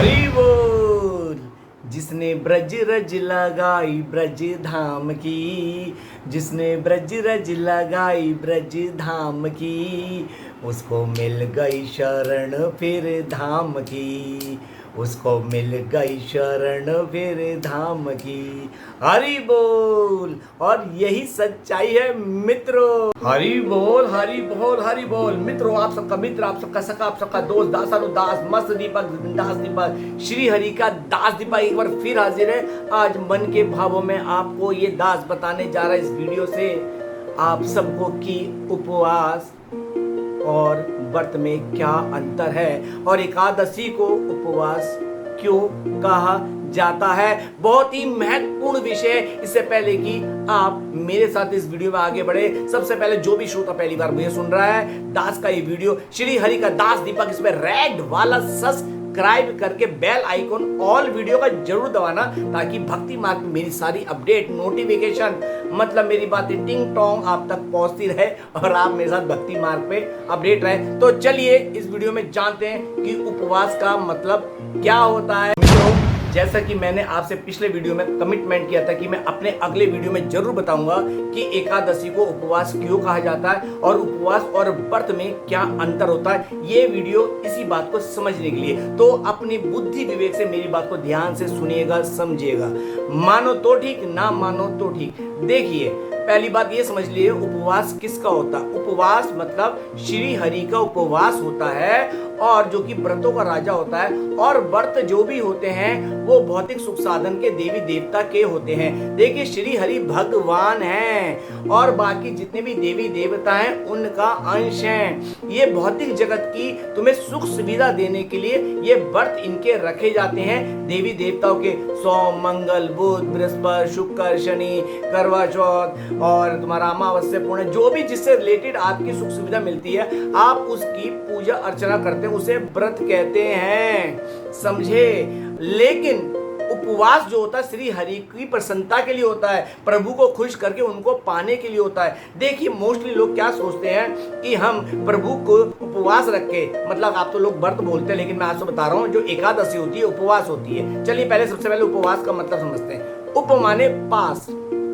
हरि बोल। जिसने ब्रज रज लगाई ब्रज धाम की, जिसने ब्रज रज लगाई ब्रज धाम की, उसको मिल गई शरण फिर धाम की, उसको मिल गई शरण फिर धाम की। हरि बोल। और यही सच्चाई है मित्रों। हरि बोल हरि बोल हरि बोल। मित्रों, आप सबका मित्र, आप सबका सखा, आप सबका दोस्त दासानुदास मस्त दीपक दास दीपक श्री हरि का दास दीपक एक बार फिर हाजिर है। आज मन के भावों में आपको ये दास बताने जा रहा है इस वीडियो से आप सबको कि उपवास और व्रत में क्या अंतर है और एकादशी को उपवास क्यों कहा जाता है। बहुत ही महत्वपूर्ण विषय है। इससे पहले कि आप मेरे साथ इस वीडियो में आगे बढ़े, सबसे पहले जो भी श्रोता पहली बार मुझे सुन रहा है, दास का ये वीडियो श्री हरि का दास दीपक, इसमें रेड वाला सब्सक्राइब करके बेल आइकॉन ऑल वीडियो का जरूर दबाना, ताकि भक्ति मार्ग में मेरी सारी अपडेट नोटिफिकेशन मतलब मेरी बातें टिंग टोंग आप तक पहुंचती रहे और आप मेरे साथ भक्ति मार्ग पे अपडेट रहे। तो चलिए इस वीडियो में जानते हैं कि उपवास का मतलब क्या होता है। जैसा कि मैंने आपसे पिछले वीडियो में कमिटमेंट किया था कि मैं अपने अगले वीडियो में जरूर बताऊंगा कि एकादशी को उपवास क्यों कहा जाता है और उपवास और व्रत में क्या अंतर होता है। ये वीडियो इसी बात को समझने के लिए, तो अपनी बुद्धि विवेक से मेरी बात को ध्यान से सुनिएगा, समझिएगा। मानो तो ठीक, ना मानो तो ठीक। देखिए, पहली बात ये समझ लिए उपवास किसका होता है। उपवास मतलब श्री हरि का उपवास होता है और जो कि व्रतों का राजा होता है। और व्रत जो भी होते हैं वो भौतिक सुख साधन के देवी देवता के होते हैं। देखिए, श्री हरि भगवान हैं और बाकी जितने भी देवी देवता हैं उनका अंश हैं। ये भौतिक जगत की तुम्हें सुख सुविधा देने के लिए ये व्रत इनके रखे जाते हैं देवी देवताओं के। सोम, मंगल, बुध, बृहस्पति, शुक्र, शनि, करवा चौथ और तुम्हारा अमावस्या, पूर्ण, जो भी जिससे रिलेटेड आपकी सुख सुविधा मिलती है आप उसकी पूजा अर्चना करते हैं, उसे व्रत कहते हैं, समझे। लेकिन उपवास जो होता है श्री हरि की प्रसन्नता के लिए होता है, प्रभु को खुश करके उनको पाने के लिए होता है। देखिए, मोस्टली लोग क्या सोचते हैं कि हम प्रभु को उपवास रख के, मतलब आप तो लोग व्रत बोलते हैं लेकिन मैं आपसे बता रहा हूँ जो एकादशी होती है उपवास होती है। चलिए पहले सबसे पहले उपवास का मतलब समझते हैं। उप माने पास,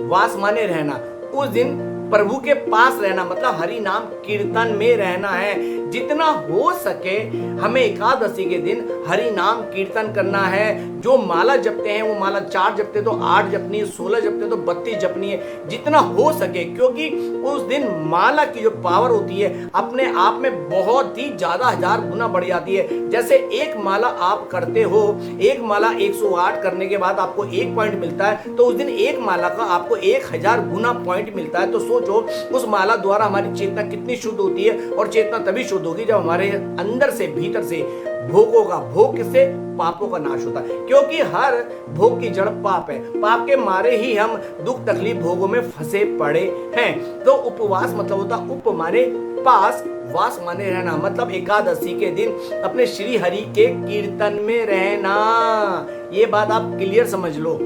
वास माने रहना। उस दिन प्रभु के पास रहना मतलब हरि नाम कीर्तन में रहना है। जितना हो सके हमें एकादशी के दिन हरि नाम कीर्तन करना है। जो माला जपते हैं वो माला 4 जपते तो 8 जपनी है, 16 जपते तो 32 जपनी है, जितना हो सके, क्योंकि उस दिन माला की जो पावर होती है अपने आप में बहुत ही ज्यादा 1000 गुना बढ़ जाती है। जैसे एक माला आप करते हो, एक माला 108 करने के बाद आपको 1 पॉइंट मिलता है, तो उस दिन एक माला का आपको 1000 गुना पॉइंट मिलता है। तो सोचो उस माला द्वारा हमारी चेतना कितनी शुद्ध होती है। और चेतना तभी शुद्ध होगी जब हमारे अंदर से, भीतर से भोगों का, भोग से पापों का नाश होता है, क्योंकि हर भोग की जड़ पाप है। पाप के मारे ही हम दुख तकलीफ भोगों में फंसे पड़े हैं। तो उपवास मतलब होता उप माने पास, वास माने रहना, मतलब एकादशी के दिन अपने श्री हरि के कीर्तन में रहना। ये बात आप क्लियर समझ लो।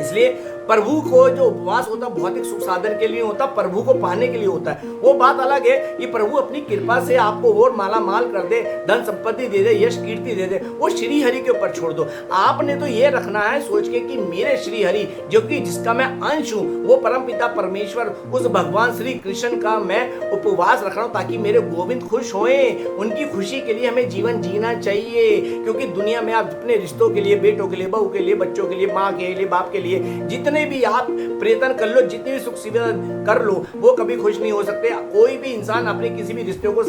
इसलिए प्रभु को जो उपवास होता है भौतिक सुख साधन के लिए होता, प्रभु को पाने के लिए होता है। वो बात अलग है कि प्रभु अपनी कृपा से आपको और माला माल कर दे, धन संपत्ति दे दे, यश कीर्ति दे दे, वो श्री हरि के ऊपर छोड़ दो। आपने तो ये रखना है सोच के कि मेरे श्री हरि जो कि जिसका मैं अंश हूं, वो परम पिता परमेश्वर उस भगवान श्री कृष्ण का मैं उपवास रख रहा हूं ताकि मेरे गोविंद खुश होएं। उनकी खुशी के लिए हमें जीवन जीना चाहिए, क्योंकि दुनिया में आप अपने रिश्तों के लिए, बेटों के लिए, बहू के लिए, बच्चों के लिए, माँ के लिए, बाप के लिए, जितने भी आप प्रयत्न कर लो, जितनी भी सुख सुविधा कर लो, वो कभी खुश नहीं हो सकते। कोई भी इंसान अपने किसी भी रिश्ते को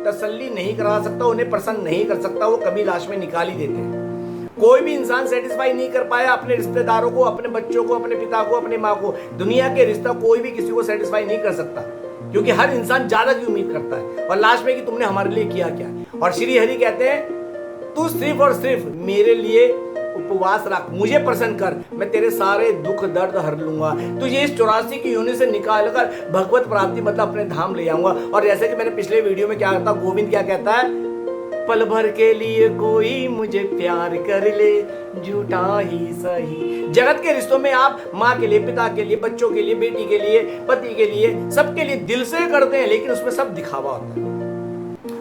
तसल्ली नहीं करा सकता, उन्हें प्रसन्न नहीं कर सकता, वो कभी लास्ट में निकाल ही देते हैं। कोई भी इंसान सेटिस्फाई नहीं कर पाया अपने रिश्तेदारों को, अपने बच्चों को, अपने पिता को, अपनी माँ को। दुनिया के रिश्ता कोई भी किसी को सेटिस्फाई नहीं कर सकता, क्योंकि हर इंसान ज्यादा की उम्मीद करता है और लास्ट में कि तुमने हमारे लिए किया क्या। और श्री हरि कहते हैं तू सिर्फ और सिर्फ मेरे लिए उपवास रख, मुझे प्रसन्न कर, मैं तेरे सारे दुख दर्द हर लूंगा, तुझे इस 84 की योनि से निकाल कर भगवत प्राप्ति मतलब अपने धाम ले आऊंगा। और जैसे कि मैंने पिछले वीडियो में क्या कहता, गोविंद क्या कहता है, पल भर के लिए कोई मुझे प्यार कर ले, झूठा ही सही। जगत के रिश्तों में आप माँ के लिए, पिता के लिए, बच्चों के लिए, बेटी के लिए, पति के लिए, सबके लिए दिल से करते हैं, लेकिन उसमें सब दिखावा होता है।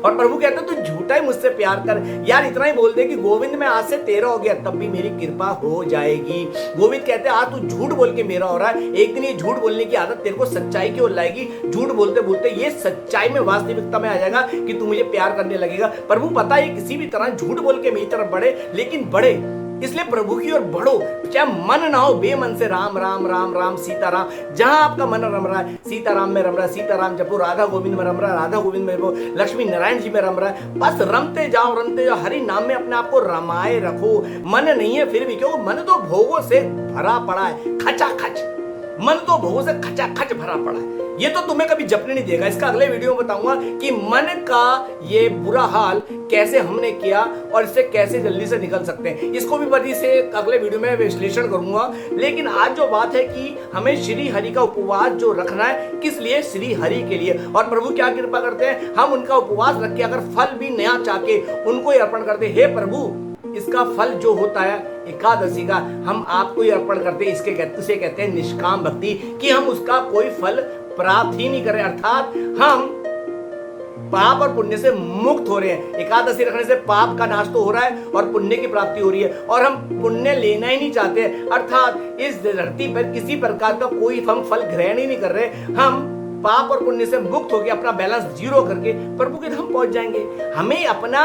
और प्रभु कहते हैं तू झूठा ही मुझसे प्यार कर यार, इतना ही बोल दे कि गोविंद मैं आज से तेरा हो गया, तब भी मेरी कृपा हो जाएगी। गोविंद कहते हैं आज तू झूठ बोल के मेरा हो रहा है, एक दिन ये झूठ बोलने की आदत तेरे को सच्चाई की ओर लाएगी। झूठ बोलते बोलते ये सच्चाई में, वास्तविकता में आ जाएगा कि तू मुझे प्यार करने लगेगा। प्रभु पता है किसी भी तरह झूठ बोल के मेरी तरफ बढ़े, लेकिन बढ़े इसलिए प्रभु की ओर बढ़ो, चाहे मन ना हो, बेमन से राम राम राम राम सीताराम। जहां आपका मन रम रहा है, सीताराम में रम रहा है, सीताराम जपो, राधा गोविंद में रम रहा है, राधा गोविंद में रमो, लक्ष्मी नारायण जी में रम रहा है, बस रमते जाओ हरि नाम में अपने आप को रमाए रखो। मन नहीं है फिर भी, क्योंकि मन तो भोगों से भरा पड़ा है, खचाखच मन तो भोगों से खचाखच भरा पड़ा है। ये तो तुम्हें कभी जपने नहीं देगा। इसका अगले वीडियो में बताऊंगा कि मन का ये बुरा हाल कैसे हमने किया और इससे कैसे जल्दी से निकल सकते हैं। इसको भी बड़ी से अगले वीडियो में विश्लेषण करूंगा। लेकिन आज जो बात है कि हमें श्री हरि का उपवास जो रखना है, किस लिए? श्री हरि के लिए। और प्रभु क्या कृपा करते हैं, हम उनका उपवास रख के अगर फल भी नया चाहके उनको ही अर्पण करते, हे प्रभु इसका फल जो होता है एकादशी का हम आपको ही अर्पण करते हैं। इसे कहते हैं निष्काम भक्ति, कि हम उसका कोई फल प्राप्त ही नहीं करें, अर्थात हम पाप और पुण्य से मुक्त हो रहे हैं। एकादशी रखने से पाप का नाश तो हो रहा है और पुण्य की प्राप्ति हो रही है, और हम पुण्य लेना ही नहीं चाहते, अर्थात इस धरती पर किसी प्रकार का कोई हम फल ग्रहण ही नहीं कर रहे। हम पाप और पुण्य से मुक्त होकर अपना बैलेंस जीरो करके प्रभु के धाम पहुंच जाएंगे। हमें अपना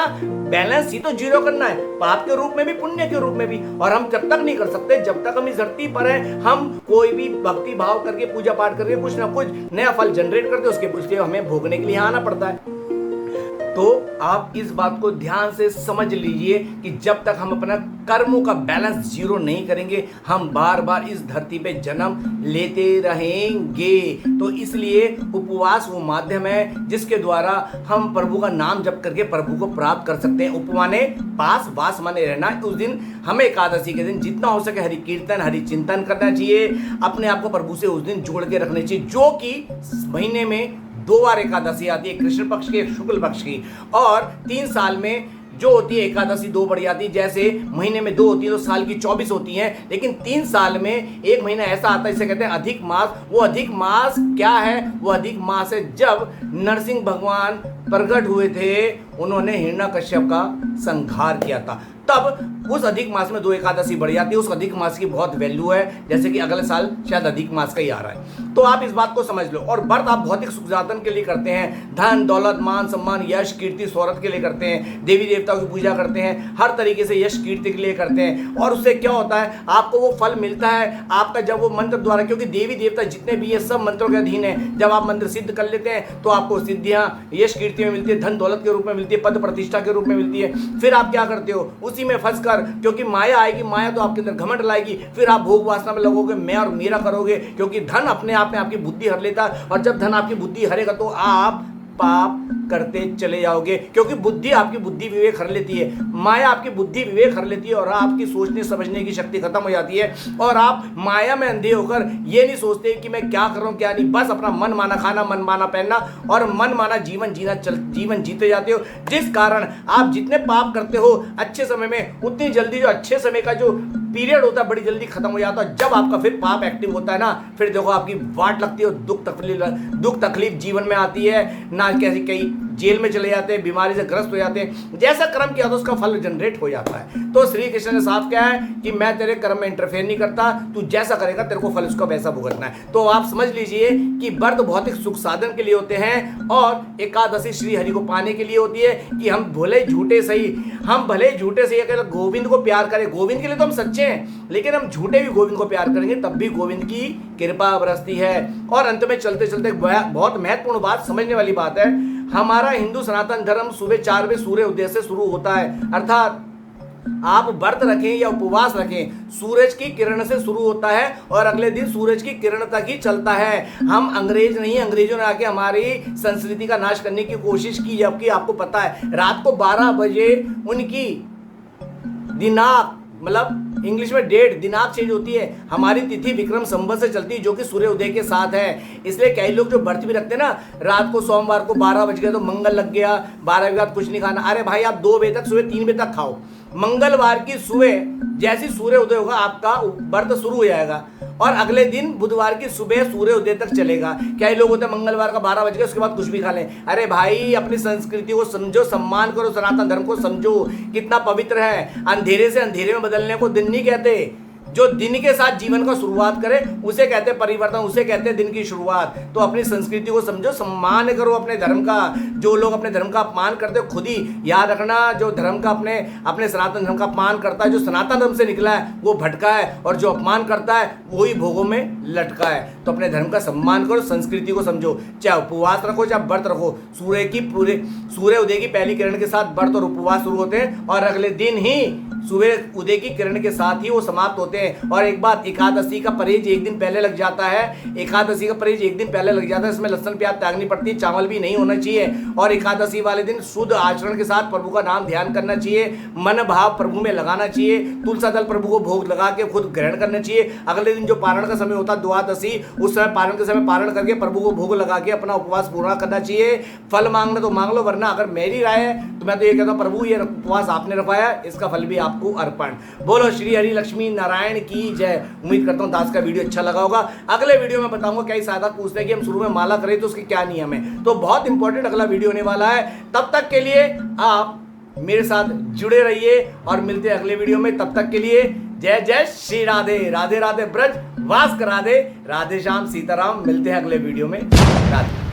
बैलेंस ही तो जीरो करना है, पाप के रूप में भी पुण्य के रूप में भी। और हम जब तक नहीं कर सकते, जब तक हम इस धरती पर हैं, हम कोई भी भक्ति भाव करके पूजा पाठ करके कुछ ना कुछ नया फल जनरेट करते, उसके पूछते हमें भोगने के लिए आना पड़ता है। तो आप इस बात को ध्यान से समझ लीजिए कि जब तक हम अपना कर्मों का बैलेंस जीरो नहीं करेंगे, हम बार बार इस धरती पे जन्म लेते रहेंगे। तो इसलिए उपवास वो माध्यम है जिसके द्वारा हम प्रभु का नाम जप करके प्रभु को प्राप्त कर सकते हैं। उपमाने पास, वास माने रहना। उस दिन हमें एकादशी के दिन जितना हो सके हरि कीर्तन, हरि चिंतन करना चाहिए, अपने आप को प्रभु से उस दिन जोड़ के रखने चाहिए, जो कि महीने में 2 बार एकादशी आती है, कृष्ण पक्ष की, एक शुक्ल पक्ष की, और 3 साल में जो होती है एकादशी 2 बढ़ जाती है। जैसे महीने में 2 होती है तो साल की 24 होती हैं, लेकिन 3 साल में एक महीना ऐसा आता है जिसे कहते हैं अधिक मास। वो अधिक मास क्या है? वो अधिक मास है जब नरसिंह भगवान प्रकट हुए थे, उन्होंने हिरण्यकश्यप का संहार किया था। तब उस अधिक मास में 2 एकादशी बढ़ जाती है। उस अधिक मास की बहुत वैल्यू है, जैसे कि अगले साल शायद अधिक मास का ही आ रहा है। तो आप इस बात को समझ लो। और व्रत आप भौतिक सुख साधन के लिए करते हैं, धन दौलत मान सम्मान यश कीर्ति शोहरत के लिए करते हैं, देवी देवताओं की पूजा करते हैं, हर तरीके से यश कीर्ति के लिए करते हैं। और उससे क्या होता है, आपको वो फल मिलता है आपका जब वो मंत्र द्वारा, क्योंकि देवी देवता जितने भी ये सब मंत्रों के अधीन है। जब आप मंत्र सिद्ध कर लेते हैं तो आपको सिद्धियां यश कीर्ति में मिलती है, धन दौलत के रूप में मिलती है, पद प्रतिष्ठा के रूप में मिलती है। फिर आप क्या करते हो, उसी में फंस कर, क्योंकि माया आएगी, माया तो आपके अंदर घमंड लाएगी, फिर आप भोग वासना में लगोगे, मैं और मेरा करोगे, क्योंकि धन अपने आप में आपकी बुद्धि हर लेता है। और जब धन आपकी बुद्धि हरेगा तो आप पाप करते चले जाओगे, क्योंकि बुद्धि आपकी बुद्धि विवेक हर लेती है, माया आपकी बुद्धि विवेक हर लेती है, और आपकी सोचने समझने की शक्ति खत्म हो जाती है। और आप माया में अंधे होकर ये नहीं सोचते कि मैं क्या कर रहा हूं क्या नहीं, बस अपना मन माना खाना, मन माना पहनना और मन माना जीवन जीवन जीते जाते हो। जिस कारण आप जितने पाप करते हो अच्छे समय में, उतनी जल्दी जो अच्छे समय का जो पीरियड होता है बड़ी जल्दी खत्म हो जाता है। जब आपका फिर पाप एक्टिव होता है ना, फिर देखो आपकी वाट लगती है, दुख तकलीफ जीवन में आती है ना, कैसी कई जेल में चले जाते हैं, बीमारी से ग्रस्त हो जाते हैं। जैसा कर्म किया तो उसका फल जनरेट हो जाता है। तो श्री कृष्ण ने साफ क्या है कि मैं तेरे कर्म में इंटरफेयर नहीं करता, तू जैसा करेगा तेरे को फल उसका वैसा भुगतना है। तो आप समझ लीजिए कि व्रत भौतिक सुख साधन के लिए होते हैं और एकादशी श्री हरि को पाने के लिए होती है, कि हम भले झूठे सही, हम भले झूठे सही अगर गोविंद को प्यार करें, गोविंद के लिए तो हम सच्चे हैं, लेकिन हम झूठे भी गोविंद को प्यार करेंगे तब भी गोविंद की कृपा बरसती है। और अंत में चलते चलते बहुत महत्वपूर्ण बात, समझने वाली बात है, हमारा हिंदू सनातन धर्म सुबह 4 बजे सूर्य उदय से शुरू होता है। अर्थात आप व्रत रखें या उपवास रखें, सूरज की किरण से शुरू होता है और अगले दिन सूरज की किरण तक ही चलता है। हम अंग्रेज नहीं, अंग्रेजों ने आके हमारी संस्कृति का नाश करने की कोशिश की, जबकि आपको पता है रात को 12 बजे उनकी दिनांक, मतलब इंग्लिश में डेट, दिनांक चेंज होती है। हमारी तिथि विक्रम संवत से चलती है, जो कि सूर्य उदय के साथ है। इसलिए कई लोग जो व्रत भी रखते हैं ना, रात को सोमवार को 12 बज गए तो मंगल लग गया, 12 बजे बाद कुछ नहीं खाना। अरे भाई आप 2 बजे तक, सुबह 3 बजे तक खाओ, मंगलवार की सुबह जैसी सूर्य उदय होगा आपका व्रत शुरू हो जाएगा और अगले दिन बुधवार की सुबह सूर्य उदय तक चलेगा। क्या ये लोग होते हैं मंगलवार का 12 बज गए उसके बाद कुछ भी खा लें? अरे भाई अपनी संस्कृति को समझो, सम्मान करो, सनातन धर्म को समझो कितना पवित्र है। अंधेरे से अंधेरे में बदलने को दिन नहीं कहते। जो दिन के साथ जीवन का शुरुआत करे उसे कहते हैं परिवर्तन, उसे कहते हैं दिन की शुरुआत। तो अपनी संस्कृति को समझो, सम्मान करो अपने धर्म का। जो लोग अपने धर्म का अपमान करते हो खुद ही याद रखना, जो धर्म का अपने सनातन धर्म का अपमान करता है, जो सनातन धर्म से निकला है वो भटका है, और जो अपमान करता है वही भोगों में लटका है। तो अपने धर्म का सम्मान करो, संस्कृति को समझो, चाहे उपवास रखो चाहे व्रत रखो। सूर्य उदय की पहली किरण के साथ व्रत और उपवास शुरू होते हैं और अगले दिन ही सुबह उदय की किरण के साथ ही वो समाप्त होते हैं। और एक बात, एकादशी का परहेज एक दिन पहले लग जाता है। एकादशी का परहेज एक दिन पहले लग जाता है, इसमें लहसुन प्याज त्यागनी पड़ती है, चावल भी नहीं होना चाहिए। और एकादशी वाले दिन शुद्ध आचरण के साथ प्रभु का नाम ध्यान करना चाहिए, मन भाव प्रभु में लगाना चाहिए, तुलसा दल प्रभु को भोग लगा के खुद ग्रहण करना चाहिए। अगले दिन जो पारण का समय होता है द्वादशी, उस समय पारण के समय पारण करके प्रभु को भोग लगा के अपना उपवास पूरा करना चाहिए। फल मांगना तो मांग लो, वरना अगर मेरी राय है तो मैं तो ये कहता हूँ प्रभु ये उपवास आपने रखवाया, इसका फल भी आपको अर्पण। बोलो श्री हरि लक्ष्मी नारायण की जय। उम्मीद करता हूं दास का वीडियो अच्छा लगा होगा। अगले वीडियो में बताऊंगा कई साधक पूछते हैं कि हम शुरू में माला करें तो उसके क्या नियम है, तो बहुत इंपॉर्टेंट अगला वीडियो होने वाला है। तब तक के लिए आप मेरे साथ जुड़े रहिए और मिलते हैं अगले वीडियो में। तब तक के लिए जय जय श्री राधे। राधे राधे ब्रज वास करा दे, राधे श्याम सीताराम। मिलते हैं अगले वीडियो में। राधे।